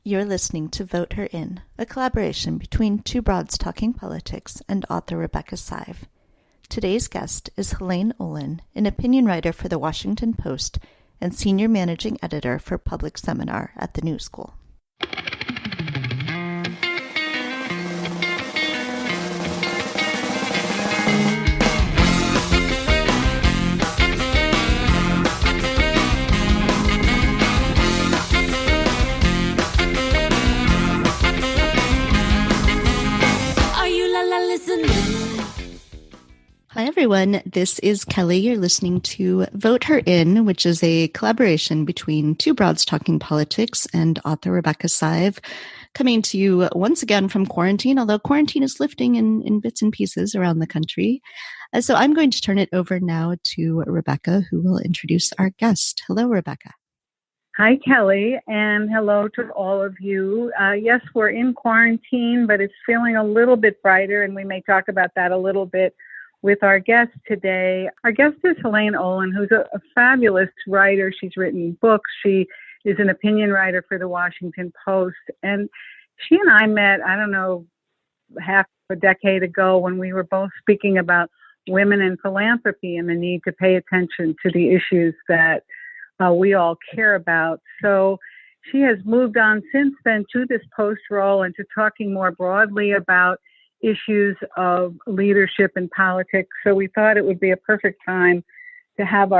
You're listening to Vote Her In, a collaboration between two broads talking politics and author Rebecca Sive. Today's guest is Helaine Olen, an opinion writer for The Washington Post and senior managing editor for Public Seminar at the New School. Hi, everyone. This is Kelly. You're listening to Vote Her In, which is a collaboration between two broads talking politics and author Rebecca Sive, coming to you once again from quarantine, although quarantine is lifting in bits and pieces around the country. So I'm going to turn it over now to Rebecca, who will introduce our guest. Hello, Rebecca. Hi, Kelly, and hello to all of you. Yes, we're in quarantine, but it's feeling a little bit brighter, and we may talk about that a little bit with our guest today. Our guest is Helaine Olen, who's a fabulous writer. She's written books. She is an opinion writer for The Washington Post. And she and I met, I don't know, half a decade ago when we were both speaking about women in philanthropy and the need to pay attention to the issues that we all care about. So she has moved on since then to this Post role and to talking more broadly about issues of leadership and politics. So we thought it would be a perfect time to have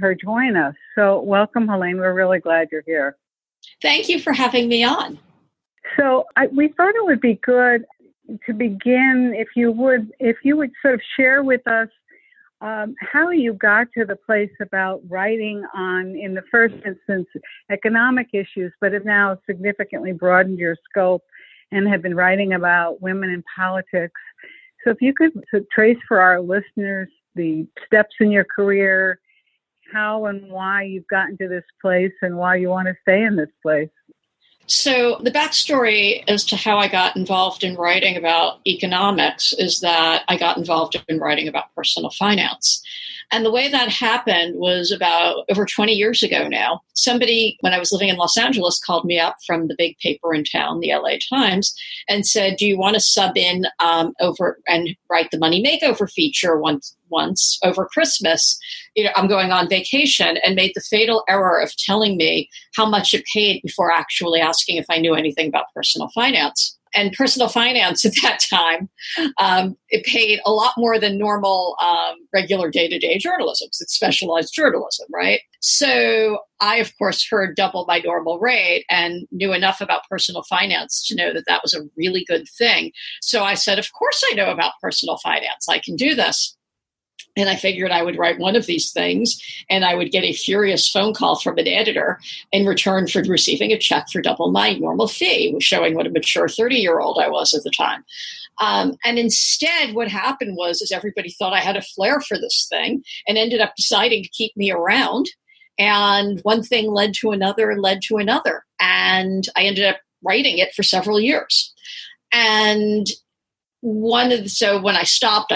her join us. So welcome, Helaine. We're really glad you're here. Thank you for having me on. So we thought it would be good to begin if you would sort of share with us how you got to the place about writing on, in the first instance, economic issues, but have now significantly broadened your scope and have been writing about women in politics. So if you could trace for our listeners the steps in your career, how and why you've gotten to this place and why you want to stay in this place. So the backstory as to how I got involved in writing about economics is that I got involved in writing about personal finance. And the way that happened was about over 20 years ago now. Somebody, when I was living in Los Angeles, called me up from the big paper in town, the LA Times, and said, do you want to sub in over and write the Money Makeover feature once over Christmas? I'm going on vacation, and made the fatal error of telling me how much it paid before actually asking if I knew anything about personal finance. And personal finance at that time, it paid a lot more than normal regular day-to-day journalism, because it's specialized journalism, right? So I, of course, heard double my normal rate and knew enough about personal finance to know that that was a really good thing. So I said, of course I know about personal finance. I can do this. And I figured I would write one of these things and I would get a furious phone call from an editor in return for receiving a check for double my normal fee, showing what a mature 30-year-old I was at the time. And instead, what happened was everybody thought I had a flair for this thing and ended up deciding to keep me around. And one thing led to another and led to another. And I ended up writing it for several years. And so when I stopped,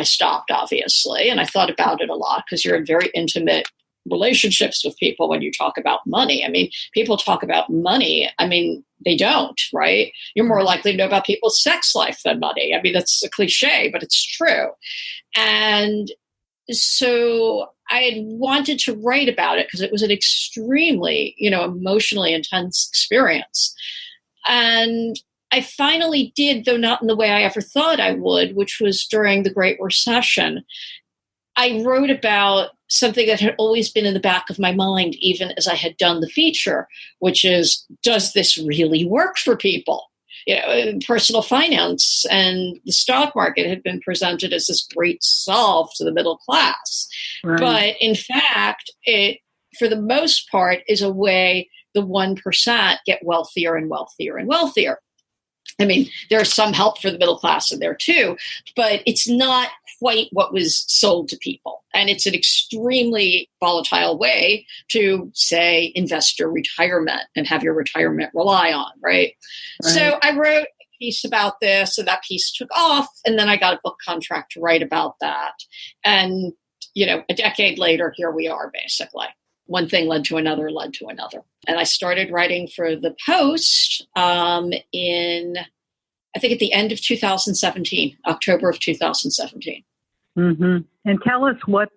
obviously, and I thought about it a lot because you're in very intimate relationships with people when you talk about money. I mean, people talk about money. I mean, they don't, right? You're more likely to know about people's sex life than money. I mean, that's a cliche, but it's true. And so I had wanted to write about it because it was an extremely, emotionally intense experience. And I finally did, though not in the way I ever thought I would, which was during the Great Recession. I wrote about something that had always been in the back of my mind, even as I had done the feature, which is, does this really work for people? Personal finance and the stock market had been presented as this great solve to the middle class. Right. But in fact, it, for the most part, is a way the 1% get wealthier and wealthier and wealthier. I mean, there's some help for the middle class in there too, but it's not quite what was sold to people. And it's an extremely volatile way to, say, invest your retirement and have your retirement rely on, right? So I wrote a piece about this, and that piece took off, and then I got a book contract to write about that. And, a decade later, here we are, basically. one thing led to another, And I started writing for the Post I think at the end of 2017, October of 2017. Mm-hmm. And tell us what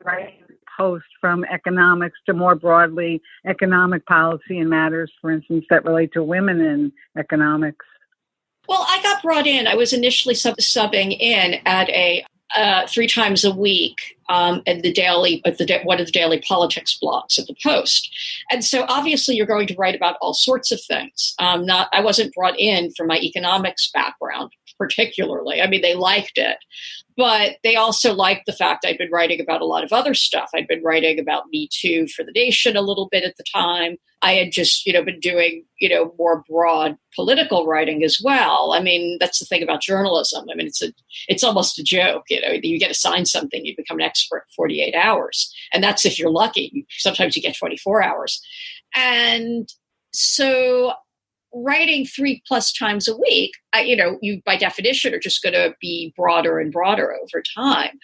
writing the Post from economics to more broadly economic policy and matters, for instance, that relate to women in economics. Well, I got brought in. I was initially subbing in at a 3 times a week at one of the daily politics blogs at the Post. And so obviously you're going to write about all sorts of things. I wasn't brought in from my economics background particularly. I mean, they liked it, but they also liked the fact I'd been writing about a lot of other stuff. I'd been writing about Me Too for The Nation a little bit at the time. I had just, been doing, more broad political writing as well. I mean, that's the thing about journalism. I mean, it's almost a joke. You get assigned something, you become an expert in 48 hours. And that's if you're lucky. Sometimes you get 24 hours. And so writing 3+ times a week, you by definition are just going to be broader and broader over time.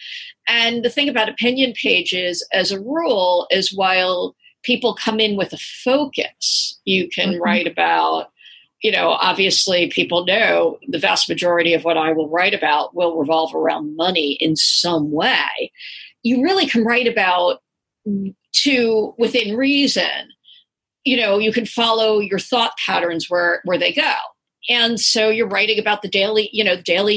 And the thing about opinion pages as a rule is while people come in with a focus, you can write about, obviously people know the vast majority of what I will write about will revolve around money in some way. You really can write about within reason. You can follow your thought patterns where they go. And so you're writing about the daily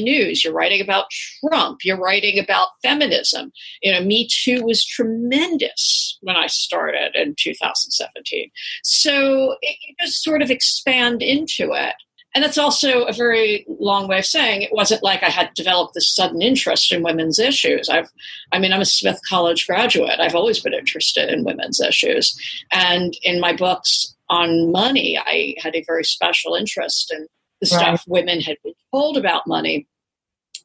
news. You're writing about Trump. You're writing about feminism. Me Too was tremendous when I started in 2017. So you just sort of expand into it. And that's also a very long way of saying it wasn't like I had developed this sudden interest in women's issues. I'm a Smith College graduate. I've always been interested in women's issues. And in my books on money, I had a very special interest in the stuff women had been told about money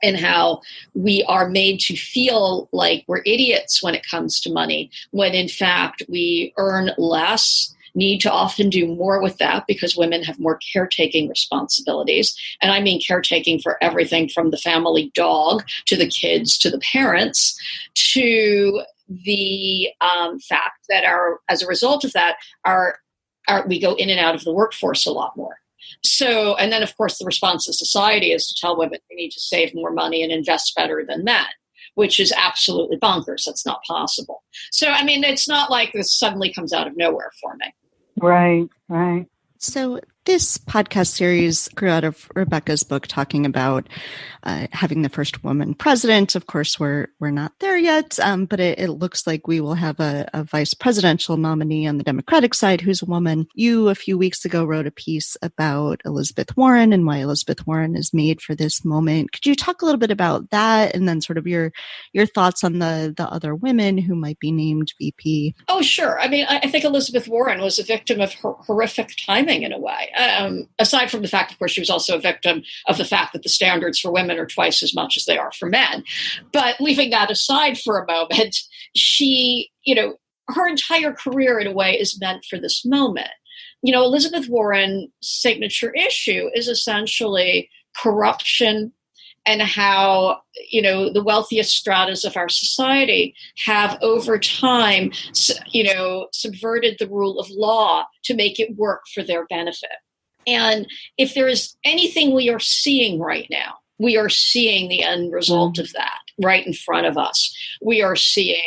and how we are made to feel like we're idiots when it comes to money, when in fact we earn less, need to often do more with that because women have more caretaking responsibilities. And I mean caretaking for everything from the family dog to the kids to the parents to the fact that as a result of that, we go in and out of the workforce a lot more. So, and then of course the response of society is to tell women they need to save more money and invest better than men, which is absolutely bonkers. That's not possible. So, I mean, it's not like this suddenly comes out of nowhere for me. Right. So this podcast series grew out of Rebecca's book talking about having the first woman president. Of course, we're not there yet, but it looks like we will have a vice presidential nominee on the Democratic side who's a woman. You, a few weeks ago, wrote a piece about Elizabeth Warren and why Elizabeth Warren is made for this moment. Could you talk a little bit about that and then sort of your thoughts on the other women who might be named VP? Oh, sure. I mean, I think Elizabeth Warren was a victim of horrific timing in a way. Aside from the fact, of course, she was also a victim of the fact that the standards for women are twice as much as they are for men. But leaving that aside for a moment, she, her entire career in a way is meant for this moment. Elizabeth Warren's signature issue is essentially corruption and how, the wealthiest stratas of our society have over time, subverted the rule of law to make it work for their benefit. And if there is anything we are seeing right now, we are seeing the end result of that right in front of us. We are seeing,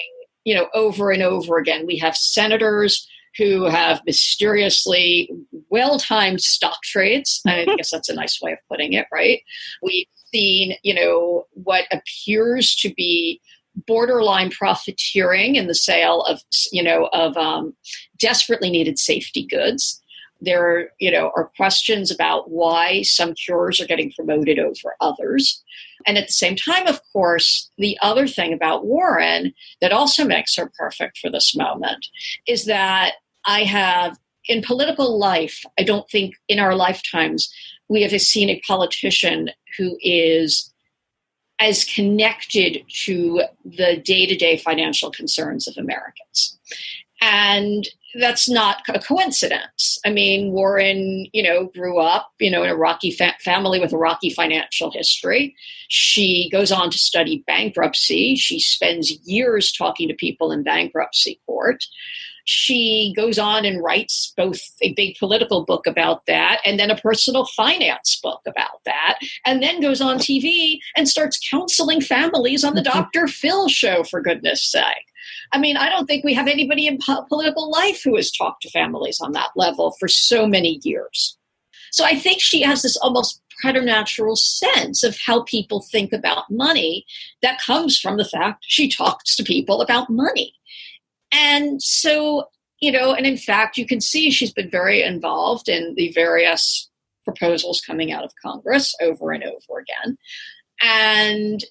over and over again, we have senators who have mysteriously well-timed stock trades. I guess that's a nice way of putting it, right? We've seen, what appears to be borderline profiteering in the sale of desperately needed safety goods. There, are questions about why some cures are getting promoted over others. And at the same time, of course, the other thing about Warren that also makes her perfect for this moment is that in political life, I don't think in our lifetimes we have seen a politician who is as connected to the day-to-day financial concerns of Americans. And that's not a coincidence. I mean, Warren, grew up, in a rocky family with a rocky financial history. She goes on to study bankruptcy. She spends years talking to people in bankruptcy court. she goes on and writes both a big political book about that and then a personal finance book about that, and then goes on TV and starts counseling families on the Dr. Phil show, for goodness sake. I mean, I don't think we have anybody in political life who has talked to families on that level for so many years. So I think she has this almost preternatural sense of how people think about money that comes from the fact she talks to people about money. And so, and in fact, you can see she's been very involved in the various proposals coming out of Congress over and over again. And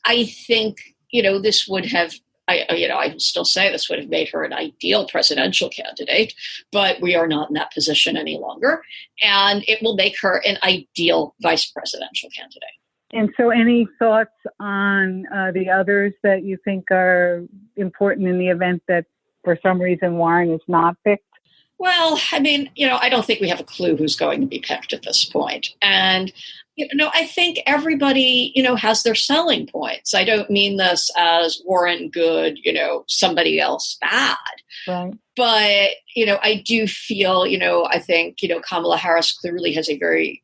I think, this would have, I still say this would have made her an ideal presidential candidate, but we are not in that position any longer. And it will make her an ideal vice presidential candidate. And so any thoughts on the others that you think are important in the event that for some reason Warren is not picked? Well, I mean, I don't think we have a clue who's going to be picked at this point. And, I think everybody, has their selling points. I don't mean this as Warren good, somebody else bad. Right. But, I do feel, I think, Kamala Harris clearly has a very,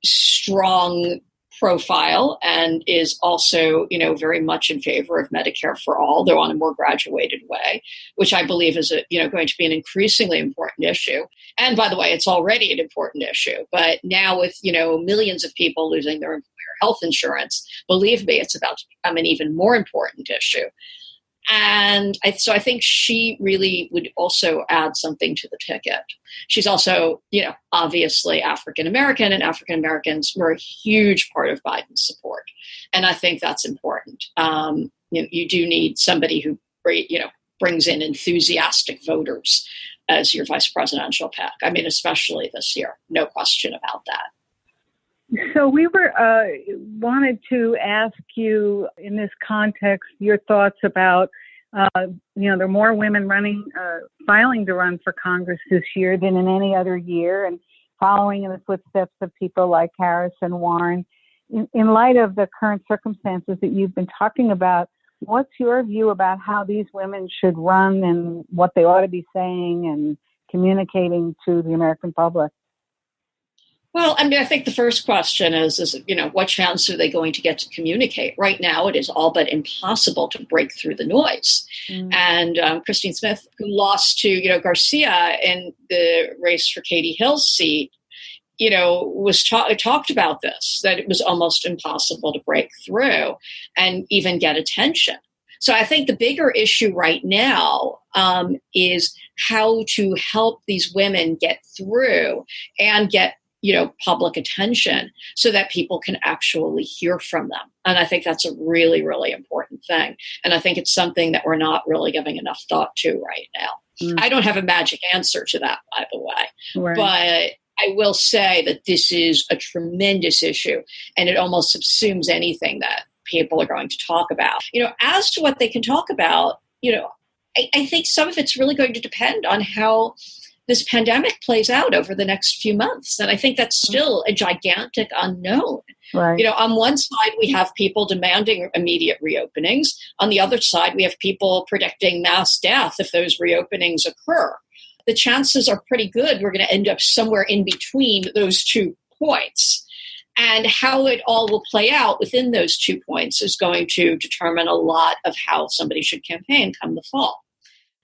strong profile and is also, very much in favor of Medicare for all, though on a more graduated way, which I believe is, going to be an increasingly important issue. And by the way, it's already an important issue. But now with, millions of people losing their employer health insurance, believe me, it's about to become an even more important issue. And so I think she really would also add something to the ticket. She's also, obviously African-American, and African-Americans were a huge part of Biden's support. And I think that's important. You do need somebody who, brings in enthusiastic voters as your vice presidential pick. I mean, especially this year, no question about that. So we wanted to ask you in this context your thoughts about, there are more women filing to run for Congress this year than in any other year, and following in the footsteps of people like Harris and Warren. In light of the current circumstances that you've been talking about, what's your view about how these women should run and what they ought to be saying and communicating to the American public? Well, I mean, I think the first question is, what chance are they going to get to communicate? Right now, it is all but impossible to break through the noise. Mm. And Christine Smith, who lost to, Garcia in the race for Katie Hill's seat, was talked about this, that it was almost impossible to break through and even get attention. So I think the bigger issue right now is how to help these women get through and get public attention so that people can actually hear from them. And I think that's a really, really important thing. And I think it's something that we're not really giving enough thought to right now. Mm. I don't have a magic answer to that, by the way. Right. But I will say that this is a tremendous issue, and it almost subsumes anything that people are going to talk about. As to what they can talk about, I think some of it's really going to depend on how this pandemic plays out over the next few months. And I think that's still a gigantic unknown. Right. On one side, we have people demanding immediate reopenings. On the other side, we have people predicting mass death if those reopenings occur. The chances are pretty good we're going to end up somewhere in between those 2 points. And how it all will play out within those 2 points is going to determine a lot of how somebody should campaign come the fall.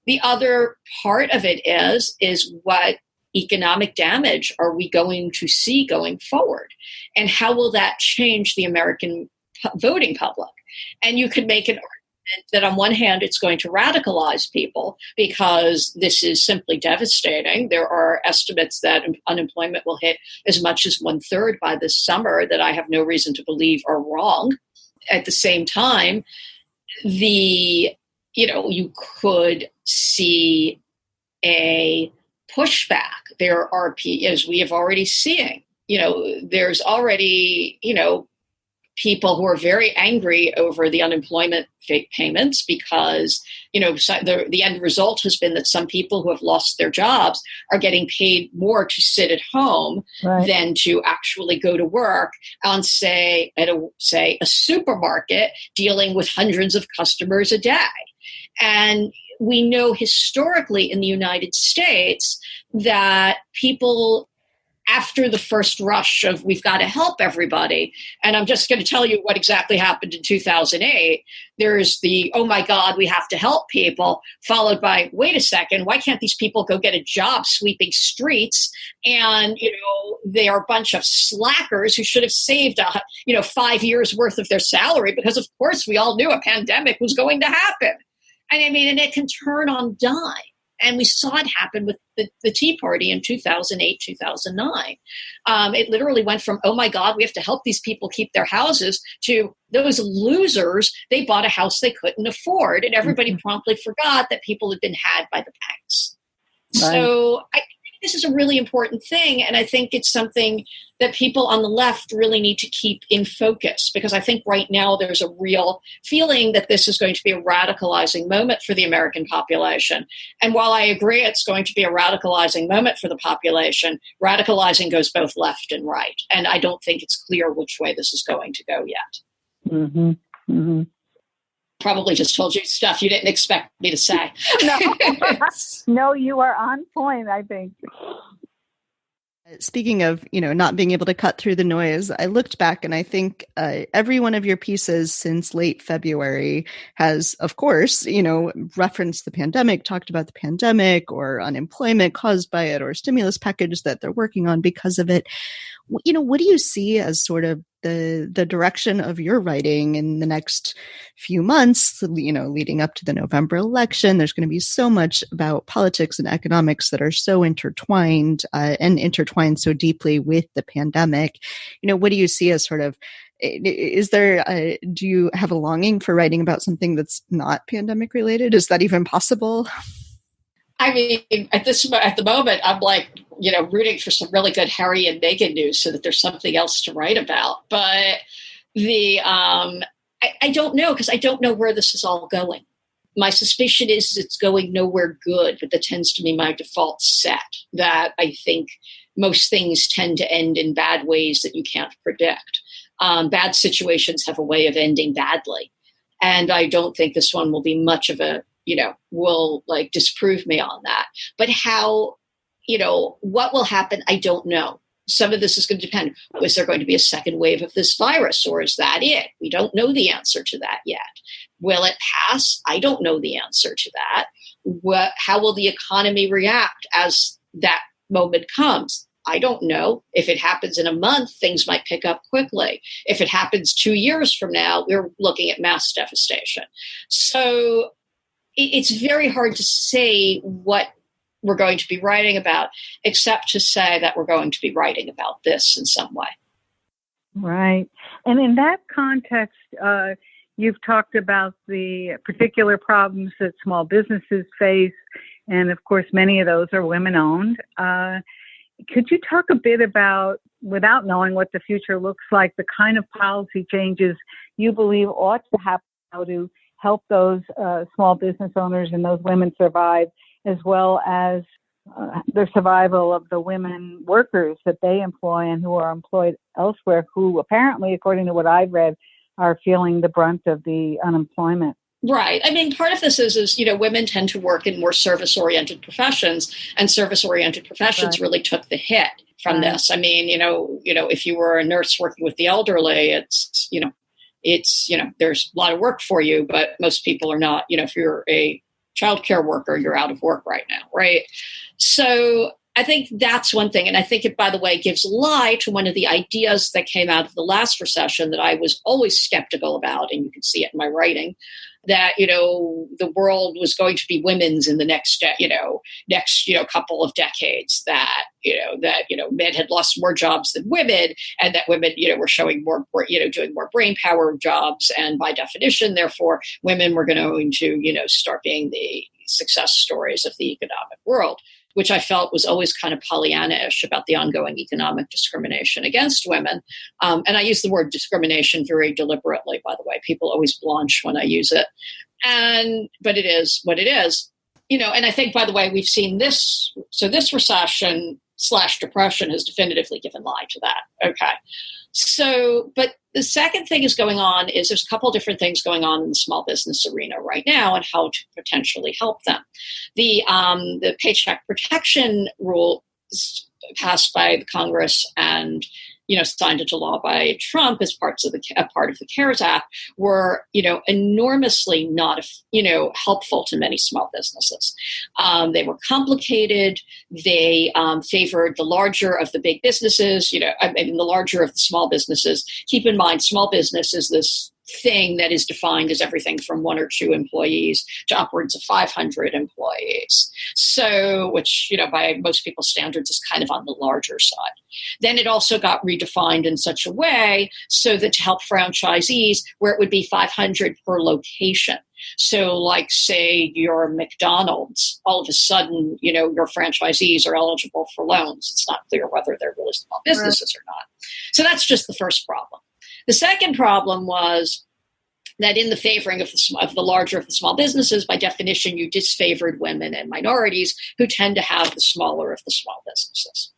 The other part of it is what economic damage are we going to see going forward? And how will that change the American voting public? And you could make an argument that on one hand, it's going to radicalize people because this is simply devastating. There are estimates that unemployment will hit as much as 1/3 by this summer that I have no reason to believe are wrong. At the same time, you could see a pushback. There are, as we have already seen, there's already, people who are very angry over the unemployment payments because, the end result has been that some people who have lost their jobs are getting paid more to sit at home than to actually go to work on, say, a supermarket dealing with hundreds of customers a day. And we know historically in the United States that people, after the first rush of we've got to help everybody, and I'm just going to tell you what exactly happened in 2008, there's the, oh my God, we have to help people, followed by, wait a second, why can't these people go get a job sweeping streets? And, they are a bunch of slackers who should have saved, 5 years worth of their salary, because of course we all knew a pandemic was going to happen. And and it can turn on a dime. And we saw it happen with the Tea Party in 2008, 2009. It literally went from, oh my God, we have to help these people keep their houses, to those losers, they bought a house they couldn't afford. And everybody promptly forgot that people had been had by the banks. Right. So I think this is a really important thing. And I think it's something that people on the left really need to keep in focus, because I think right now there's a real feeling that this is going to be a radicalizing moment for the American population. And while I agree it's going to be a radicalizing moment for the population, radicalizing goes both left and right. And I don't think it's clear which way this is going to go yet. Mm-hmm. Mm-hmm. Probably just told you stuff you didn't expect me to say. No, you are on point, I think. Speaking of, not being able to cut through the noise, I looked back and I think every one of your pieces since late February has, of course, referenced the pandemic, talked about the pandemic or unemployment caused by it or stimulus package that they're working on because of it. What do you see as sort of the direction of your writing in the next few months, leading up to the November election? There's going to be so much about politics and economics that are so intertwined and intertwined so deeply with the pandemic. What do you see as sort of, do you have a longing for writing about something that's not pandemic related? Is that even possible? At the moment, I'm like, rooting for some really good Harry and Meghan news so that there's something else to write about. But I don't know, because I don't know where this is all going. My suspicion is it's going nowhere good, but that tends to be my default set, that I think most things tend to end in bad ways that you can't predict. Bad situations have a way of ending badly. And I don't think this one will be much of a, will disprove me on that. But how, what will happen, I don't know. Some of this is going to depend. Is there going to be a second wave of this virus, or is that it? We don't know the answer to that yet. Will it pass? I don't know the answer to that. How will the economy react as that moment comes? I don't know. If it happens in a month, things might pick up quickly. If it happens 2 years from now, we're looking at mass devastation. So it's very hard to say what we're going to be writing about, except to say that we're going to be writing about this in some way. Right. And in that context, you've talked about the particular problems that small businesses face. And of course, many of those are women-owned. Could you talk a bit about, without knowing what the future looks like, the kind of policy changes you believe ought to happen now to help those small business owners and those women survive, as well as the survival of the women workers that they employ and who are employed elsewhere, who apparently, according to what I've read, are feeling the brunt of the unemployment? Right. Part of this is women tend to work in more service-oriented professions, and service-oriented professions really took the hit from this. If you were a nurse working with the elderly, it's there's a lot of work for you, but most people are not. If you're a childcare worker, you're out of work right now, right? So I think that's one thing. And I think it, by the way, gives lie to one of the ideas that came out of the last recession that I was always skeptical about, and you can see it in my writing, that, the world was going to be women's in the next couple of decades, that men had lost more jobs than women, and that women, were showing more, doing more brain power jobs. And by definition, therefore, women were going to, start being the success stories of the economic world, which I felt was always kind of Pollyanna-ish about the ongoing economic discrimination against women. And I use the word discrimination very deliberately, by the way. People always blanch when I use it. But it is what it is. And I think, by the way, we've seen this. So this recession / depression has definitively given lie to that. Okay. But the second thing is going on is there's a couple of different things going on in the small business arena right now and how to potentially help them. The Paycheck Protection rule passed by the Congress and signed into law by Trump as part of the CARES Act were, enormously not, helpful to many small businesses. They were complicated. They favored the larger of the big businesses, the larger of the small businesses. Keep in mind, small business is this thing that is defined as everything from 1 or 2 employees to upwards of 500 employees. So, which, by most people's standards is kind of on the larger side. Then it also got redefined in such a way so that to help franchisees where it would be 500 per location. So like, say, you're McDonald's, all of a sudden, your franchisees are eligible for loans. It's not clear whether they're really small businesses or not. So that's just the first problem. The second problem was that in the favoring of the larger of the small businesses, by definition, you disfavored women and minorities who tend to have the smaller of the small businesses.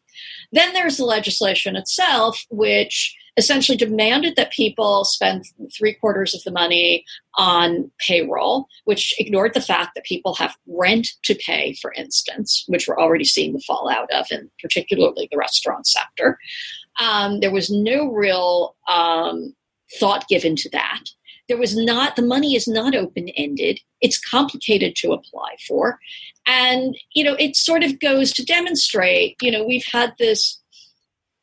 Then there's the legislation itself, which essentially demanded that people spend 3/4 of the money on payroll, which ignored the fact that people have rent to pay, for instance, which we're already seeing the fallout of, in particularly the restaurant sector. There was no real thought given to that. The money is not open-ended. It's complicated to apply for. And, it sort of goes to demonstrate, we've had this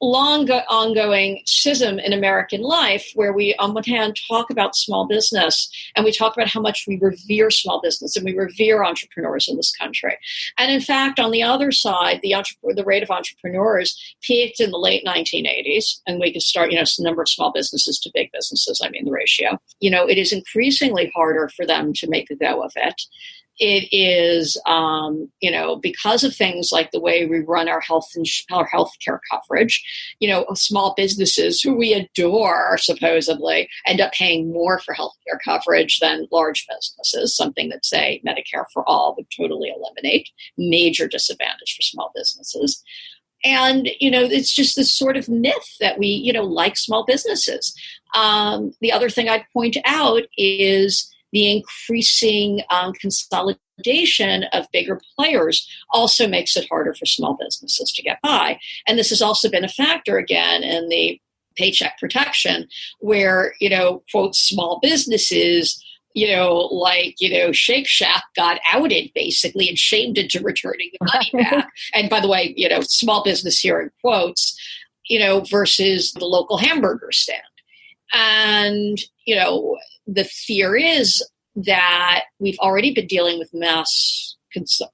long ongoing schism in American life where we, on one hand, talk about small business and we talk about how much we revere small business and we revere entrepreneurs in this country. And in fact, on the other side, the rate of entrepreneurs peaked in the late 1980s, and we can start, number of small businesses to big businesses, the ratio. It is increasingly harder for them to make a go of it. It is, because of things like the way we run our healthcare coverage, small businesses who we adore supposedly end up paying more for healthcare coverage than large businesses, something that, say, Medicare for All would totally eliminate. Major disadvantage for small businesses. And, it's just this sort of myth that we, like small businesses. The other thing I'd point out is the increasing consolidation of bigger players also makes it harder for small businesses to get by. And this has also been a factor, again, in the Paycheck Protection, where, quote, small businesses, Shake Shack got outed, basically, and shamed into returning the money back. And by the way, small business here in quotes, versus the local hamburger stand. And, the fear is that we've already been dealing with mass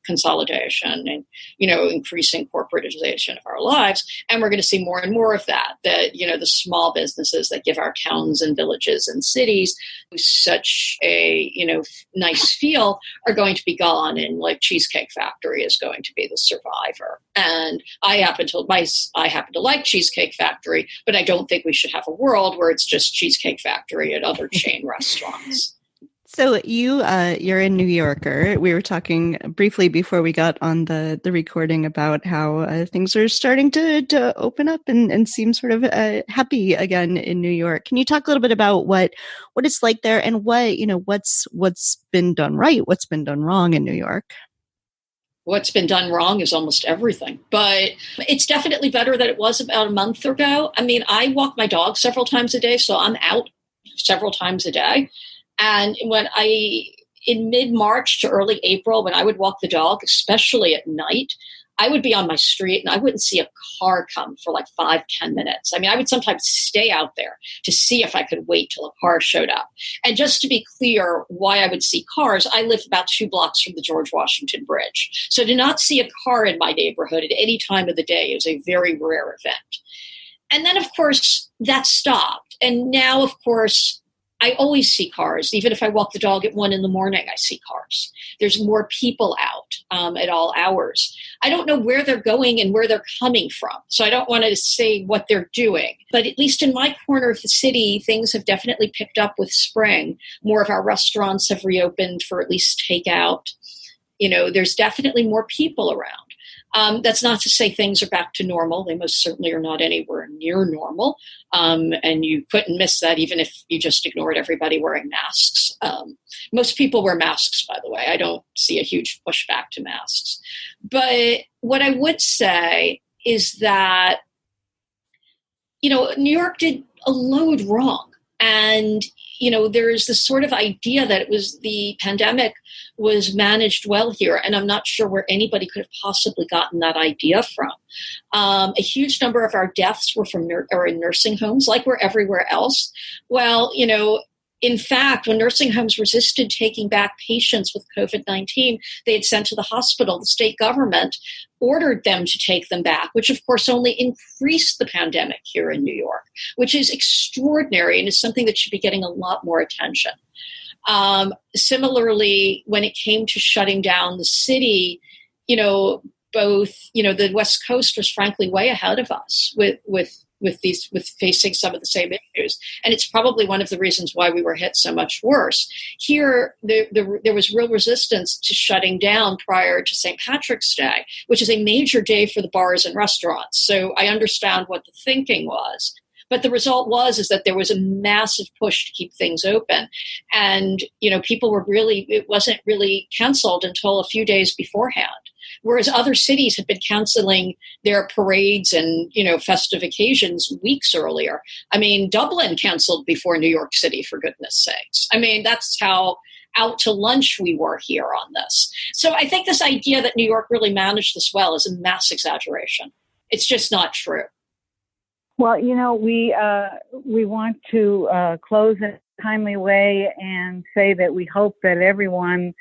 consolidation and, increasing corporatization of our lives. And we're going to see more and more of that, the small businesses that give our towns and villages and cities such a, nice feel are going to be gone. And like Cheesecake Factory is going to be the survivor. And I happen to like Cheesecake Factory, but I don't think we should have a world where it's just Cheesecake Factory and other chain restaurants. So you're a New Yorker. We were talking briefly before we got on the recording about how things are starting to open up and seem sort of happy again in New York. Can you talk a little bit about what it's like there and what's been done right, what's been done wrong in New York? What's been done wrong is almost everything, but it's definitely better than it was about a month ago. I walk my dog several times a day, so I'm out several times a day. And in mid-March to early April, when I would walk the dog, especially at night, I would be on my street and I wouldn't see a car come for like 5-10 minutes. I would sometimes stay out there to see if I could wait till a car showed up. And just to be clear why I would see cars, I live about 2 blocks from the George Washington Bridge. So to not see a car in my neighborhood at any time of the day is a very rare event. And then, of course, that stopped. And now, of course, I always see cars. Even if I walk the dog at 1 a.m, I see cars. There's more people out at all hours. I don't know where they're going and where they're coming from, so I don't want to say what they're doing. But at least in my corner of the city, things have definitely picked up with spring. More of our restaurants have reopened for at least takeout. There's definitely more people around. That's not to say things are back to normal. They most certainly are not anywhere near normal. And you couldn't miss that even if you just ignored everybody wearing masks. Most people wear masks, by the way. I don't see a huge pushback to masks. But what I would say is that, New York did a load wrong. And, there is this sort of idea that the pandemic was managed well here. And I'm not sure where anybody could have possibly gotten that idea from. A huge number of our deaths were in nursing homes, like we're everywhere else. Well, in fact, when nursing homes resisted taking back patients with COVID-19, they had sent to the hospital. The state government ordered them to take them back, which of course only increased the pandemic here in New York, which is extraordinary and is something that should be getting a lot more attention. Similarly, when it came to shutting down the city, the West Coast was frankly way ahead of us with facing some of the same issues. And it's probably one of the reasons why we were hit so much worse. Here, there was real resistance to shutting down prior to St. Patrick's Day, which is a major day for the bars and restaurants. So I understand what the thinking was. But the result is that there was a massive push to keep things open. And, people were it wasn't really canceled until a few days beforehand. Whereas other cities had been canceling their parades and, festive occasions weeks earlier. I mean, Dublin canceled before New York City, for goodness sakes. I mean, that's how out to lunch we were here on this. So I think this idea that New York really managed this well is a mass exaggeration. It's just not true. Well, we want to close in a timely way and say that we hope that everyone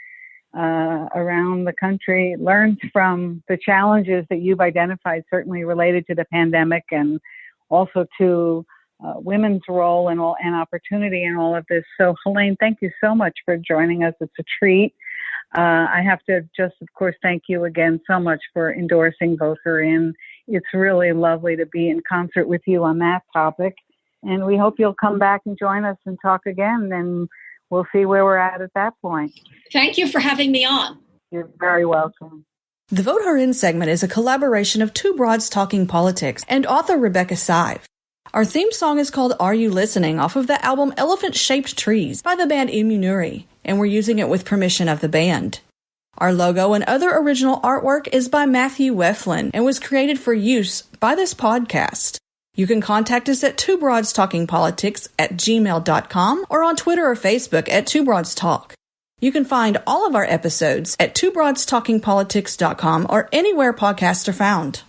around the country learns from the challenges that you've identified, certainly related to the pandemic and also to women's role and opportunity in all of this. So, Helaine, thank you so much for joining us. It's a treat. I have to just, of course, thank you again so much for endorsing Vote Her In. It's really lovely to be in concert with you on that topic. And we hope you'll come back and join us and talk again, and we'll see where we're at that point. Thank you for having me on. You're very welcome. The Vote Her In segment is a collaboration of Two Broads Talking Politics and author Rebecca Sive. Our theme song is called Are You Listening off of the album Elephant-Shaped Trees by the band Immunuri, and we're using it with permission of the band. Our logo and other original artwork is by Matthew Weflin and was created for use by this podcast. You can contact us at twobroadstalkingpolitics@gmail.com or on Twitter or Facebook at Two Broads Talk. You can find all of our episodes at twobroadstalkingpolitics.com or anywhere podcasts are found.